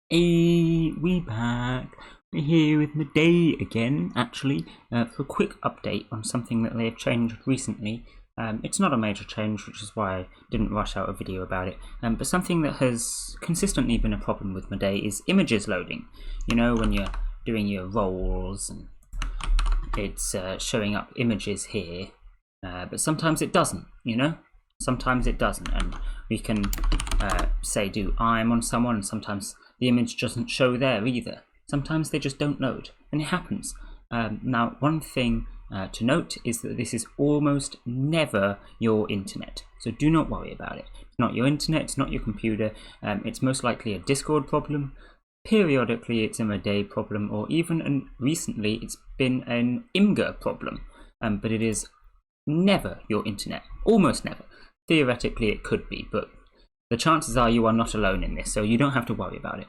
Hey, we back. We're here with Mudae again, actually, for a quick update on something that they have changed recently. It's not a major change, which is why I didn't rush out a video about it, but something that has consistently been a problem with Mudae is images loading. You know, when you're doing your roles and it's showing up images here, but sometimes it doesn't, you know? Sometimes it doesn't, and we can say do I'm on someone, and sometimes the image doesn't show there either. Sometimes they just don't load, and it happens. Now, one thing to note is that this is almost never your internet, so do not worry about it. It's not your internet, it's not your computer, it's most likely a Discord problem. Periodically it's a Mudae problem, or even recently it's been an Imgur problem, but it is never your internet, almost never. Theoretically it could be, but the chances are you are not alone in this, so you don't have to worry about it.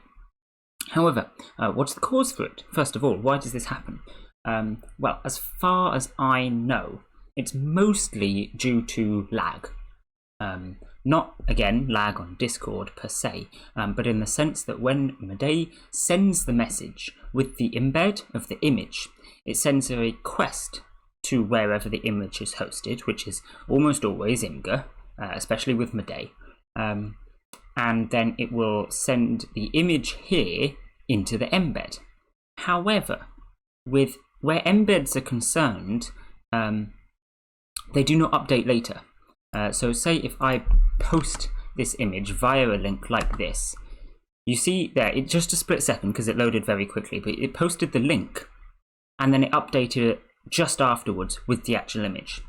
However, what's the cause for it? First of all, why does this happen? Well, as far as I know, it's mostly due to lag. Not, again, lag on Discord per se, but in the sense that when Mudae sends the message with the embed of the image, it sends a request to wherever the image is hosted, which is almost always Imgur, especially with Mudae. And then it will send the image here into the embed. However, with where embeds are concerned, they do not update later. So say if I post this image via a link like this, you see there, it just a split second because it loaded very quickly, but it posted the link and then it updated it just afterwards with the actual image.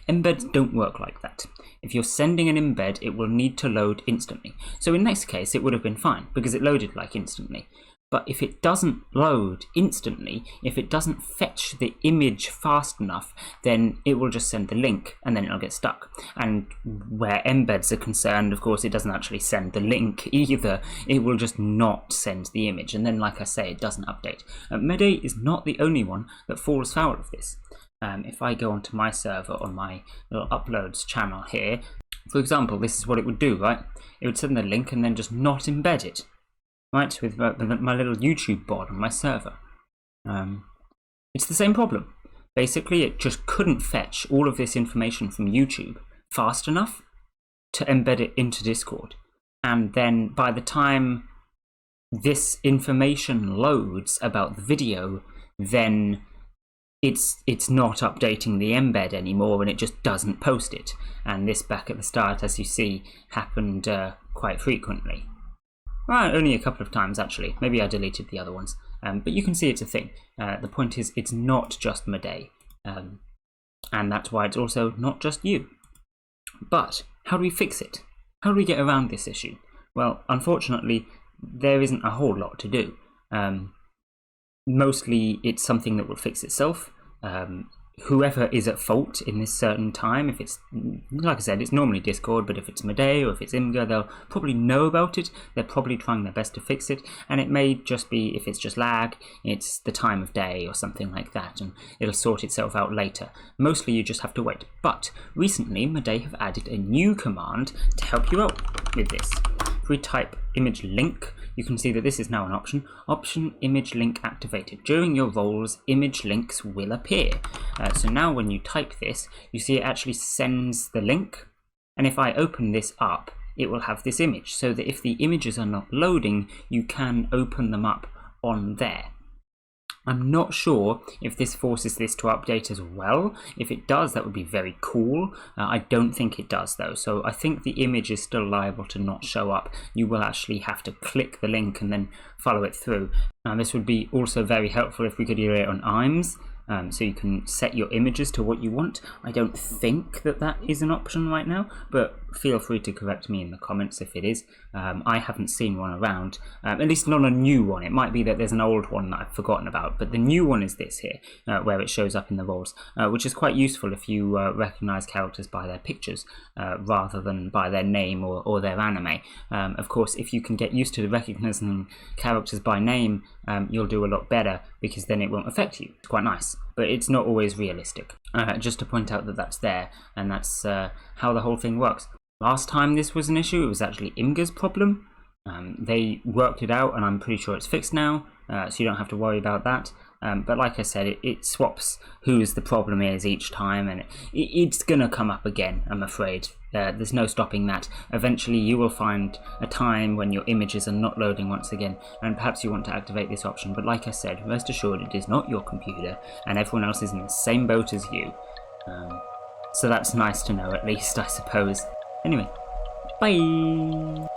Embeds don't work like that. If you're sending an embed, it will need to load instantly. So in this case, it would have been fine because it loaded like instantly. But if it doesn't load instantly, if it doesn't fetch the image fast enough, then it will just send the link and then it'll get stuck. And where embeds are concerned, of course, it doesn't actually send the link either. It will just not send the image. And then, like I say, it doesn't update. Mudae is not the only one that falls foul of this. If I go onto my server on my little uploads channel here, for example, this is what it would do, right? It would send the link and then just not embed it, right, with my little YouTube bot on my server. It's the same problem. Basically, it just couldn't fetch all of this information from YouTube fast enough to embed it into Discord. And then by the time this information loads about the video, then it's not updating the embed anymore, and it just doesn't post it. And this back at the start, as you see, happened quite frequently. Well, only a couple of times actually. Maybe I deleted the other ones, but you can see it's a thing. The point is, it's not just Mudae, and that's why it's also not just you. But how do we fix it? How do we get around this issue? Well, unfortunately, there isn't a whole lot to do. Mostly it's something that will fix itself. Whoever is at fault in this certain time, if it's, like I said, it's normally Discord, but if it's Mudae or if it's Imgur, they'll probably know about it. They're probably trying their best to fix it, and it may just be, if it's just lag, it's the time of day or something like that, and it'll sort itself out later. Mostly you just have to wait. But recently Mudae have added a new command to help you out with this. If we type image link, you can see that this is now an option. Option image link activated. During your roles, image links will appear. So now when you type this, you see it actually sends the link. And if I open this up, it will have this image. So that if the images are not loading, you can open them up on there. I'm not sure if this forces this to update as well. If it does, that would be very cool. I don't think it does though, so I think the image is still liable to not show up. You will actually have to click the link and then follow it through. Now this would be also very helpful if we could do it on IMS. So you can set your images to what you want. I don't think that that is an option right now, but feel free to correct me in the comments if it is. I haven't seen one around, at least not a new one. It might be that there's an old one that I've forgotten about, but the new one is this here, where it shows up in the roles, which is quite useful if you recognize characters by their pictures rather than by their name or their anime. Of course, if you can get used to recognizing characters by name, you'll do a lot better, because then it won't affect you. It's quite nice, but it's not always realistic. Just to point out that that's there, and that's how the whole thing works. Last time this was an issue, it was actually Imgur's problem, They worked it out, and I'm pretty sure it's fixed now, so you don't have to worry about that. But like I said, it swaps whose the problem is each time, and it's gonna come up again, I'm afraid. There's no stopping that. Eventually you will find a time when your images are not loading once again, and perhaps you want to activate this option, but like I said, rest assured it is not your computer, and everyone else is in the same boat as you. So that's nice to know, at least, I suppose. Anyway, bye!